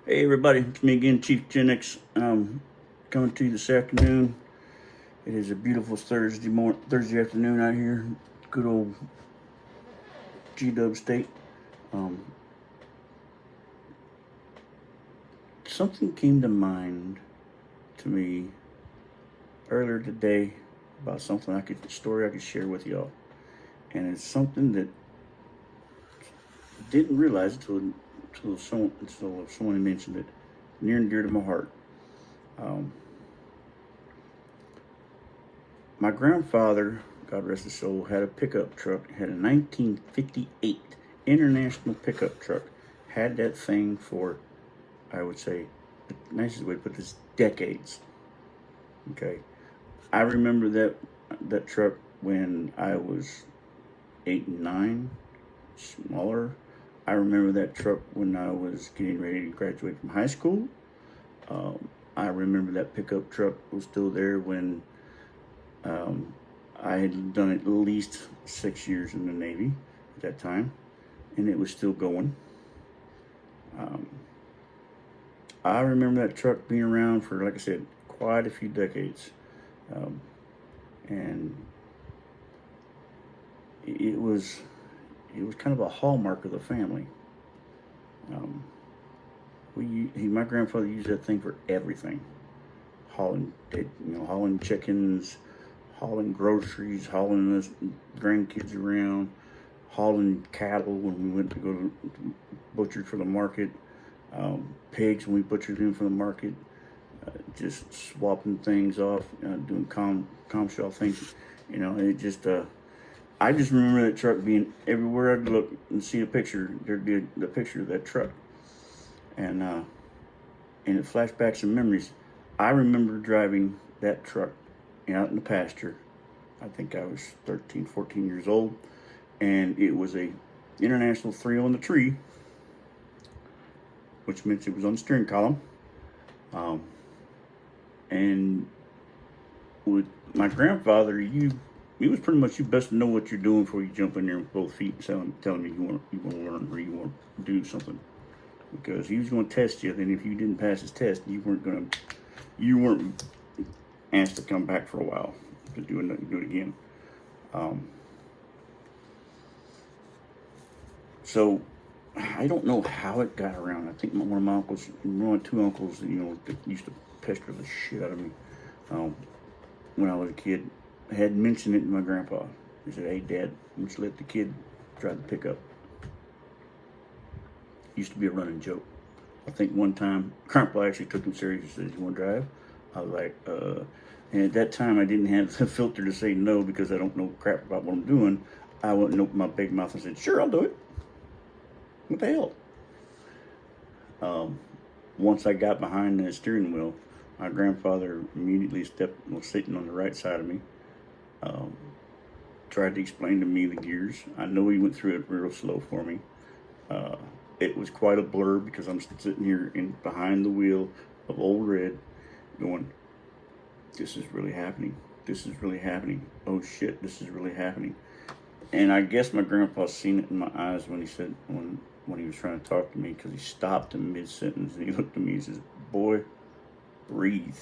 Hey everybody, it's me again, Chief Gen X. Coming to you this afternoon. It is a beautiful Thursday afternoon out here, good old G-Dub State. Um, Something came to mind to me earlier today about something story I could share with y'all, and it's something that didn't realize until someone mentioned it, near and dear to my heart. Um, My grandfather, God rest his soul, had a pickup truck. Had a 1958 International pickup truck. Had that thing for, I would say, the nicest way to put this, decades. Okay, I remember that truck when I was 8 and 9, smaller. I remember that truck when I was getting ready to graduate from high school. I remember that pickup truck was still there when um, I had done at least 6 years in the Navy at that time, and it was still going. Um, I remember that truck being around for, like I said, quite a few decades, um, and it was kind of a hallmark of the family. Um, my grandfather used that thing for everything, hauling chickens, hauling groceries, hauling us grandkids around, hauling cattle when we went to go to butcher for the market, pigs when we butchered them for the market, just swapping things off, doing comshaw things. It just I just remember that truck being everywhere I'd look and see a picture. There'd be the picture of that truck, and it flashed back some memories. I remember driving that truck out in the pasture. I think I was 13, 14 years old, and it was a International 3 on the tree, which meant it was on the steering column. Um, and with my grandfather, he was pretty much, you best know what you're doing before you jump in there with both feet and telling me you want to learn or you want to do something, because he was going to test you. Then if you didn't pass his test, you weren't asked to come back for a while to do it again. Um, so I don't know how it got around. I think one of my uncles, one of my two uncles, that used to pester the shit out of me when I was a kid, had mentioned it to my grandpa. He said, "Hey, Dad, why don't you let the kid drive the pickup?" Used to be a running joke. I think one time, Grandpa actually took him serious. He said, "You want to drive?" I was like, And at that time, I didn't have the filter to say no because I don't know crap about what I'm doing. I wouldn't open my big mouth and said, "Sure, I'll do it." What the hell? Um, Once I got behind the steering wheel, my grandfather immediately was sitting on the right side of me, um, tried to explain to me the gears. I know he went through it real slow for me. Uh, it was quite a blur because I'm sitting here behind the wheel of Old Red going, "This is really happening. This is really happening. Oh shit, this is really happening." And I guess my grandpa seen it in my eyes when he was trying to talk to me, because he stopped in mid sentence and he looked at me and says, "Boy, breathe."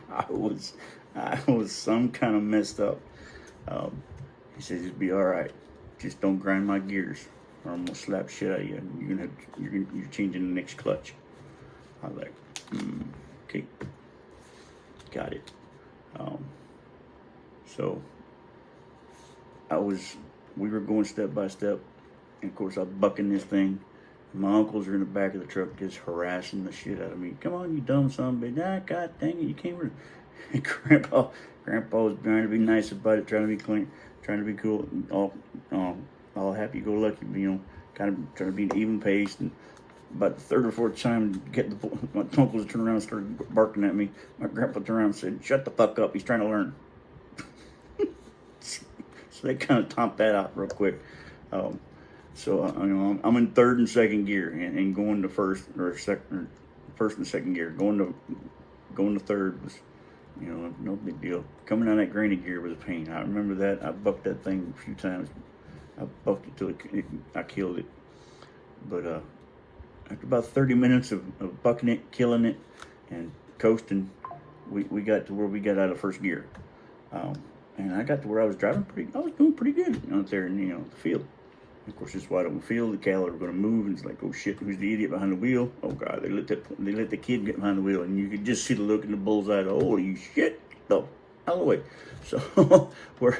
I was I was some kind of messed up. Um, he says, "It'll be all right. Just don't grind my gears, or I'm gonna slap shit out of you. You're changing the next clutch." I was like, "Okay, got it." Um, so we were going step by step, and of course I'm bucking this thing. My uncles are in the back of the truck just harassing the shit out of me. "Come on, you dumb son of a bitch. Ah, God dang it, you can't run." And Grandpa was trying to be nice about it, trying to be clean, trying to be cool, all happy-go-lucky, kind of trying to be an even pace. And about the third or fourth time, my uncles turned around and started barking at me. My grandpa turned around and said, "Shut the fuck up, he's trying to learn." So they kind of topped that out real quick. Um, so I'm in third and second gear, and going to first and second gear. Going to third was, no big deal. Coming out of that granny gear was a pain. I remember that. I bucked that thing a few times. I bucked it till I killed it. But after about 30 minutes of bucking it, killing it, and coasting, we got to where we got out of first gear. Um, and I got to where I was doing pretty good out there in, the field. Of course, it's wide open field. The cattle are going to move, and it's like, oh shit, who's the idiot behind the wheel? Oh god, they let the kid get behind the wheel, and you could just see the look in the bull's eye. Holy shit, the out of the way. So we're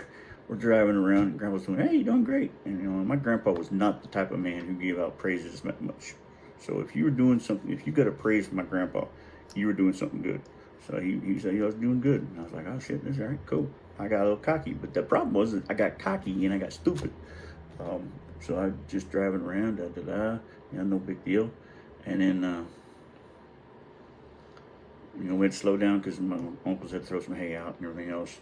driving around, and Grandpa's going, hey, you're doing great. And my grandpa was not the type of man who gave out praises that much. So if you were doing something, if you got a praise from my grandpa, you were doing something good. So he said, I was doing good. And I was like, oh shit, that's all right, cool. I got a little cocky, but the problem was that I got cocky and I got stupid. So I just driving around, no big deal. And then, we had to slow down because my uncles had to throw some hay out and everything else.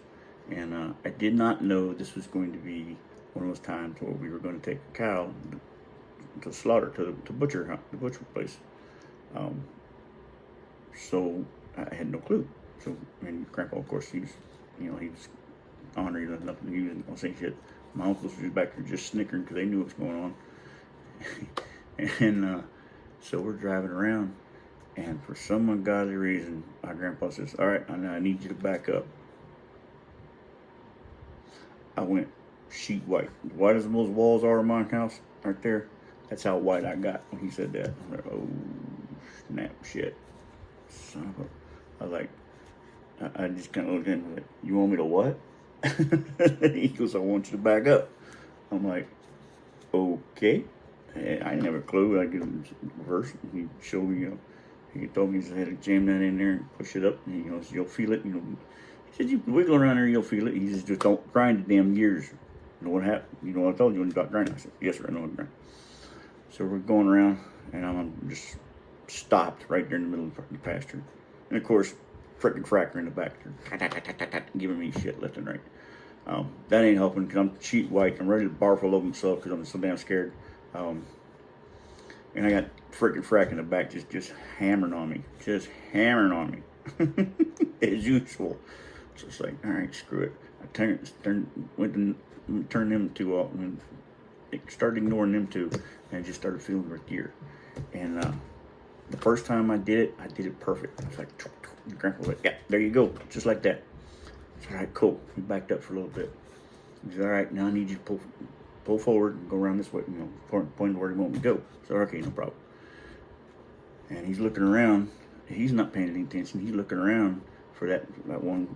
And I did not know this was going to be one of those times where we were going to take a cow to slaughter, to the butcher place. So I had no clue. So, and Grandpa, of course, he was honoring nothing. He wasn't going to say shit. My uncles were back there just snickering because they knew what was going on. And so we're driving around, and for some ungodly reason, my grandpa says, all right, I need you to back up. I went sheet white. White as those walls are in my house right there. That's how white I got when he said that. I'm like, oh, snap, shit. Son of a... I was like, I just kind of looked at him like, you want me to what? He goes, I want you to back up. I'm like, okay. And I never clue. I give him reverse. He showed me, he told me he had to jam that in there and push it up. And you'll feel it. He said, you wiggle around there, you'll feel it. He says, just don't grind the damn gears. You know what happened? You know what I told you when you got grinding? I said, yes, sir, I know what I'm grinding. So we're going around, and I'm just stopped right there in the middle of the pasture. And of course, frickin' fracker in the back there, giving me shit left and right. That ain't helping because I'm sheet white. I'm ready to barf all over myself because I'm so damn scared. And I got frickin' frack in the back just hammering on me. Just hammering on me. As usual. So it's like, all right, screw it. I turned them two off and started ignoring them two, and I just started feeling right gear. And the first time I did it perfect. I was like, Grandpa was like, yeah, there you go, just like that. All right, cool. He backed up for a little bit. He said, all right, now I need you to pull forward and go around this way, point where you want me to go. So, okay, no problem. And he's looking around. He's not paying any attention. He's looking around for that one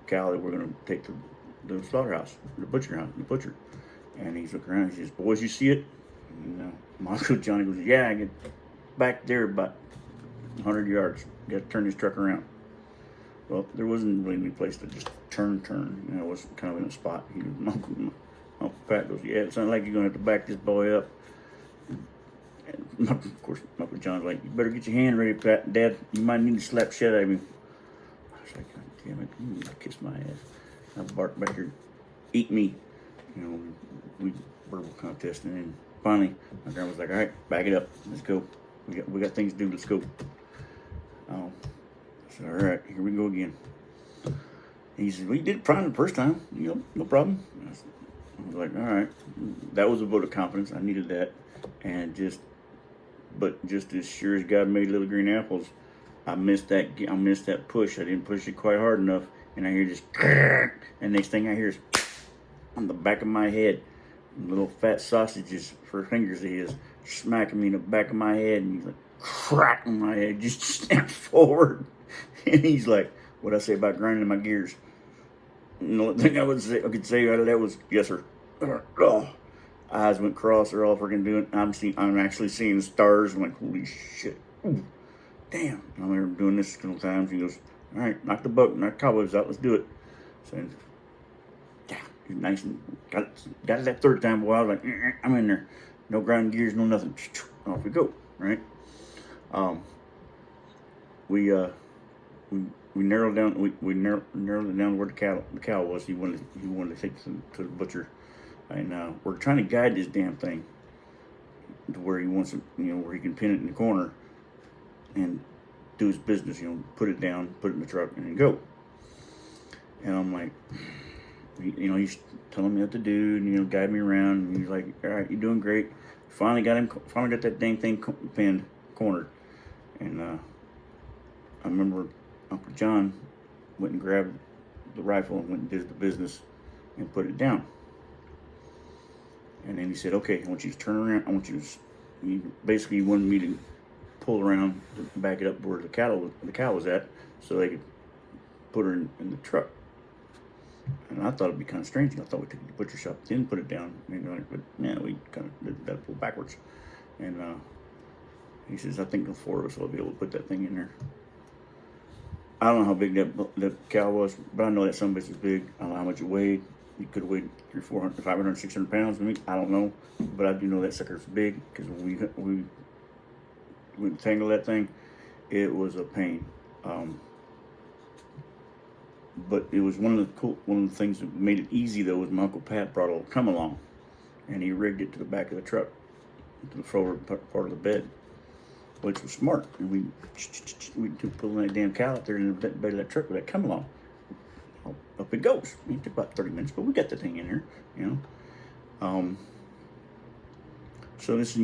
cow that we're going to take to the slaughterhouse, the butcher. And he's looking around. He says, boys, you see it? And my Uncle Johnny goes, yeah, I get back there about 100 yards. Got to turn this truck around. Well, there wasn't really any place to just turn. It was kind of in a spot. My Uncle Pat goes, yeah, it sounds like you're going to have to back this boy up. And of course, Uncle John's like, you better get your hand ready, Pat. Dad, you might need to slap shit out of me. I was like, God damn it, I kissed my ass. I barked back here, eat me. We verbal contest, and then finally, my grandma was like, all right, back it up. Let's go. We got things to do. Let's go. I said, all right, here we go again. He said, we did it fine the first time. No problem. I was like, all right. That was a vote of confidence. I needed that. And just as sure as God made little green apples, I missed that push. I didn't push it quite hard enough. And I hear just, and next thing I hear is on the back of my head, little fat sausages for fingers he is smacking me in the back of my head, and he's like, crack in my head, just snapped forward. And he's like, what'd I say about grinding my gears? And the only thing I could say out of that was, yes, sir. Oh. Eyes went cross, they're all freaking doing. I'm actually seeing stars. I'm like, holy shit. Ooh, damn. I remember doing this a couple times. He goes, all right, knock the cobwebs out, let's do it. So, yeah, he's nice and got it that third time. Boy, I was like, I'm in there. No grinding gears, no nothing. Off we go, right? We narrowed down. We narrowed it down where the cow was. He wanted to take to the butcher, and we're trying to guide this damn thing to where he wants it. Where he can pin it in the corner and do his business. Put it down, put it in the truck, and then go. And I'm like, he's telling me what to do, and guide me around. And he's like, all right, you're doing great. Finally got that dang thing pinned. cornered. And I remember Uncle John went and grabbed the rifle and went and did the business and put it down. And then he said, okay, I want you to turn around. I want you to, basically he wanted me to pull around to back it up where the cow was at, so they could put her in the truck. And I thought it'd be kind of strange. I thought we took it to the butcher shop, then put it down. But yeah, we kind of did that pull backwards. And he says, I think the four of us will be able to put that thing in there. I don't know how big that cow was, but I know that some bitch was big. I don't know how much it weighed. It could have weighed 300, 400, 500, 600 pounds. I don't know, but I do know that sucker's big, because when we tangled that thing, it was a pain. But it was one of the things that made it easy though was my Uncle Pat brought a little come along, and he rigged it to the back of the truck, to the forward part of the bed, which was smart. And we pulling that damn cow out there in the bed of that truck with that come along. Up it goes. It took about 30 minutes, but we got the thing in there, So this, they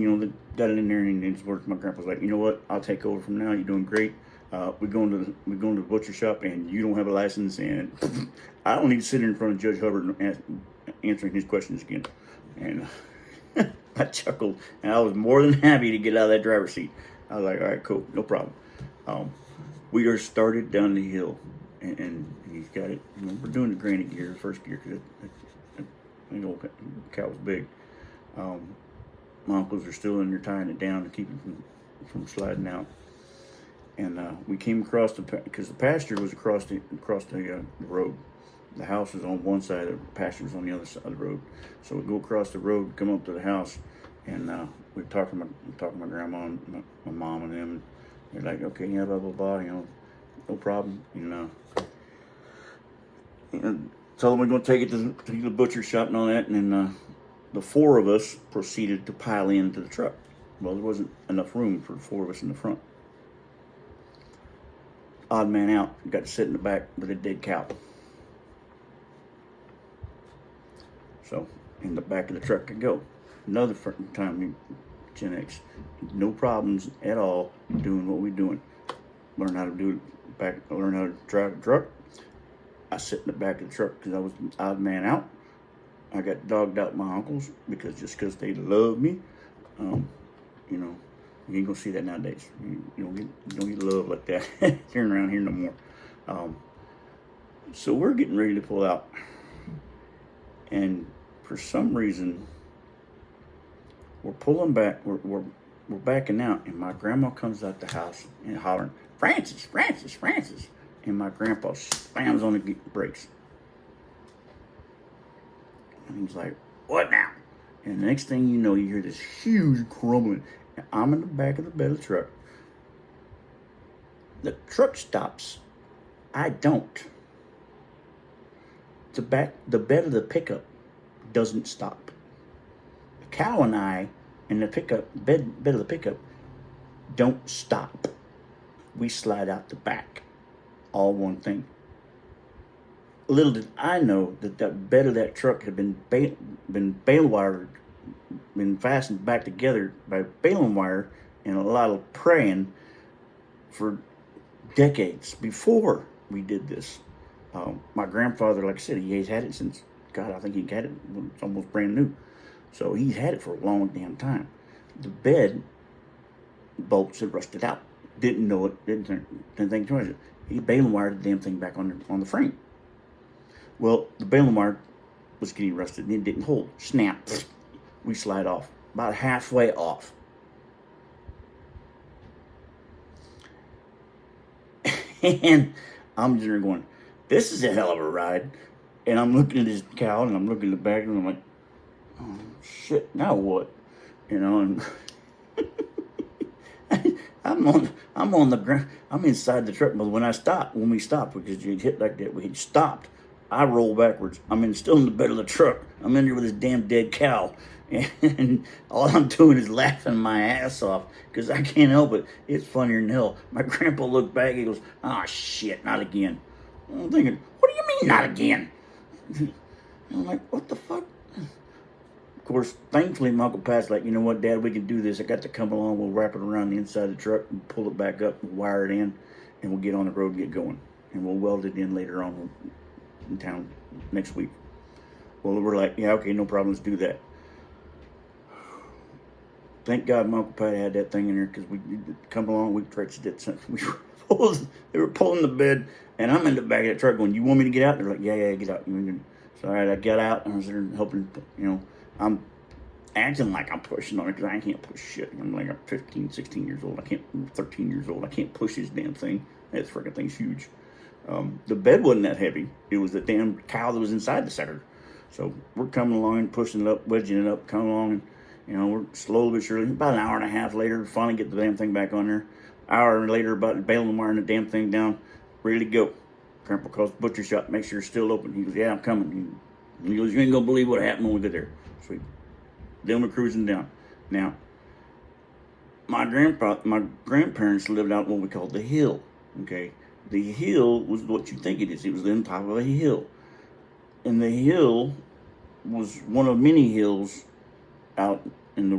got it in there, and it's worked. My grandpa's like, you know what? I'll take over from now. You're doing great. We're going to the butcher shop, and you don't have a license, and I don't need to sit in front of Judge Hubbard and answering his questions again. And I chuckled, and I was more than happy to get out of that driver's seat. I was like, all right, cool, no problem. We are started down the hill, and he's got it. We're doing the granite gear, the first gear, because the old cow was big. My uncles are still in there tying it down to keep it from sliding out. And we came across because the pasture was across the road. The house was on one side, the pasture was on the other side of the road. So we go across the road, come up to the house, and we're talking to my grandma and my mom and them. They're like, okay, yeah, blah blah blah, no problem. And tell them we're gonna take it to the butcher shop and all that. And then the four of us proceeded to pile into the truck. Well, there wasn't enough room for the four of us in the front. Odd man out, got to sit in the back with a dead cow. So in the back of the truck could go. Another time, Gen X, no problems at all doing what we're doing. Learn how to do it learn how to drive the truck. I sit in the back of the truck because I was an odd man out. I got dogged out by my uncles because they love me. You ain't gonna see that nowadays. You don't get love like that here around here no more. So we're getting ready to pull out, and for some reason we're pulling back. We're backing out, and my grandma comes out the house and hollering, "Francis, Francis, Francis!" And my grandpa slams on the brakes, and he's like, "What now?" And the next thing you know, you hear this huge crumbling. I'm in the back of the bed of the truck. The truck stops. I don't. The bed of the pickup doesn't stop. The cow and I in the bed of the pickup don't stop. We slide out the back. All one thing. Little did I know that bed of that truck had been bale wired, been fastened back together by baling wire and a lot of praying for decades before we did this. My grandfather, like I said, he's had it since, God, I think he had it when it's almost brand new. So he's had it for a long damn time. The bed bolts had rusted out. Didn't know it, didn't think too much of it. He baling wired the damn thing back on the frame. Well, the baling wire was getting rusted and it didn't hold. Snap. We slide off. About halfway off. And I'm just going, this is a hell of a ride. And I'm looking at this cow and I'm looking at the back and I'm like, oh shit, now what? And I'm on the ground. I'm inside the truck. But when we stopped, because you hit like that, we had stopped. I roll backwards. Still in the bed of the truck. I'm in there with this damn dead cow. And all I'm doing is laughing my ass off because I can't help it. It's funnier than hell. My grandpa looked back. He goes, "Oh shit, not again." I'm thinking, what do you mean not again? And I'm like, what the fuck? Of course, thankfully, my Uncle Pat's like, you know what, Dad, we can do this. I got to come along. We'll wrap it around the inside of the truck and pull it back up and wire it in, and we'll get on the road and get going. And we'll weld it in later on in town next week. Well, we're like, yeah, okay, no problem. Let's do that. Thank God my Uncle Pat had that thing in there, because we come along, we tried to did something. They were pulling the bed, and I'm in the back of the truck going, you want me to get out? They're like, yeah, get out. So all right, I got out, and I was there helping, I'm acting like I'm pushing on it, because I can't push shit. I'm like, I'm 15, 16 years old. 13 years old. I can't push this damn thing. That freaking thing's huge. The bed wasn't that heavy. It was the damn cow that was inside the sucker. So we're coming along and pushing it up, wedging it up, coming along, and we're slowly but surely. About an hour and a half later, finally get the damn thing back on there. Hour later, about bailing the wire and the damn thing down, ready to go. Grandpa calls the butcher shop, make sure it's still open. He goes, yeah, I'm coming. He goes, you ain't gonna believe what happened when we get there. Sweet. Then we're cruising down. Now, my grandparents lived out what we called the hill. Okay, the hill was what you think it is. It was on top of a hill, and the hill was one of many hills out in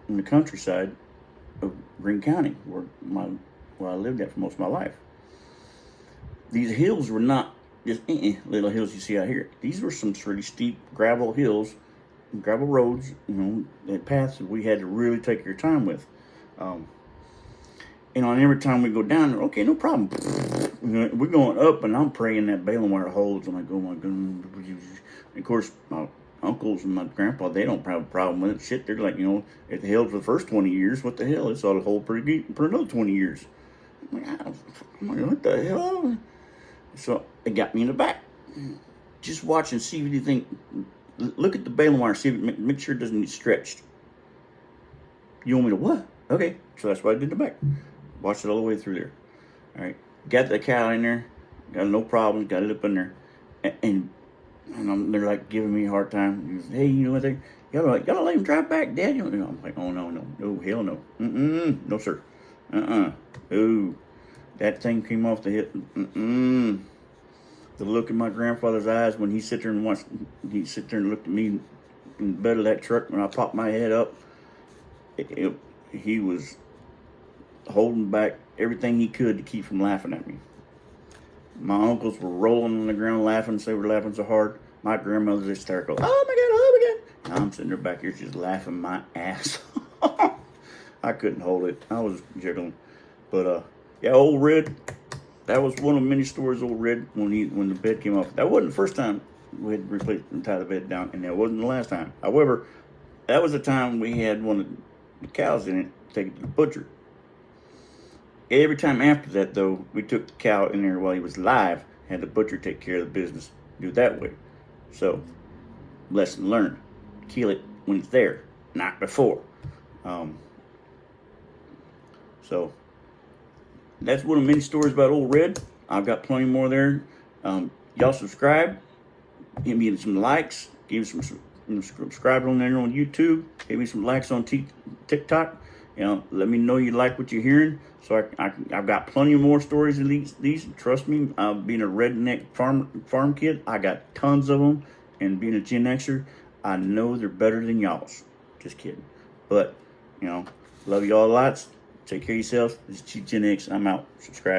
the countryside of Greene County, where I lived at for most of my life. These hills were not just little hills you see out here. These were some pretty steep gravel hills, gravel roads, and paths that we had to really take your time with. And every time we go down there, okay, no problem. We're going up, and I'm praying that baling wire holds. I'm like, oh my goodness. Of course, my uncles and my grandpa, they don't have a problem with it. Shit, they're like, if it held for the first 20 years, what the hell? It's ought to hold pretty good for another 20 years. I'm like, what the hell? So it got me in the back. Just watch and see what you think. Look at the baling wire, see if make sure it doesn't get stretched. You want me to what? Okay, so that's what I did in the back. Watched it all the way through there. All right, got the cow in there, got no problem, got it up in there, and they're like giving me a hard time. Goes, hey, you know what? You gotta let him drive back, Dad. I'm like, oh no, hell no, no sir, ooh, that thing came off the hip, The look in my grandfather's eyes when he sit there and looked at me in the bed of that truck when I popped my head up. He was holding back everything he could to keep from laughing at me. My uncles were rolling on the ground laughing, so they were laughing so hard. My grandmother's hysterical. Oh my God. And I'm sitting there back here just laughing my ass off. I couldn't hold it. I was jiggling. But yeah, old Red, that was one of many stories of old Red when the bed came off. That wasn't the first time we had to replace and tie the bed down, and that wasn't the last time. However, that was the time we had one of the cows in it, take it to the butcher. Every time after that, though, we took the cow in there while he was alive, had the butcher take care of the business, do it that way. So, lesson learned. Kill it when it's there, not before. So, that's one of many stories about old Red. I've got plenty more there. Y'all subscribe. Give me some likes. Give me some subscribe on there on YouTube. Give me some likes on TikTok. Let me know you like what you're hearing. So I've got plenty of more stories of these. Trust me, being a redneck farm kid, I got tons of them. And being a Gen Xer, I know they're better than y'all's. Just kidding. But, love y'all lots. Take care of yourselves. This is Chief Gen X. I'm out. Subscribe.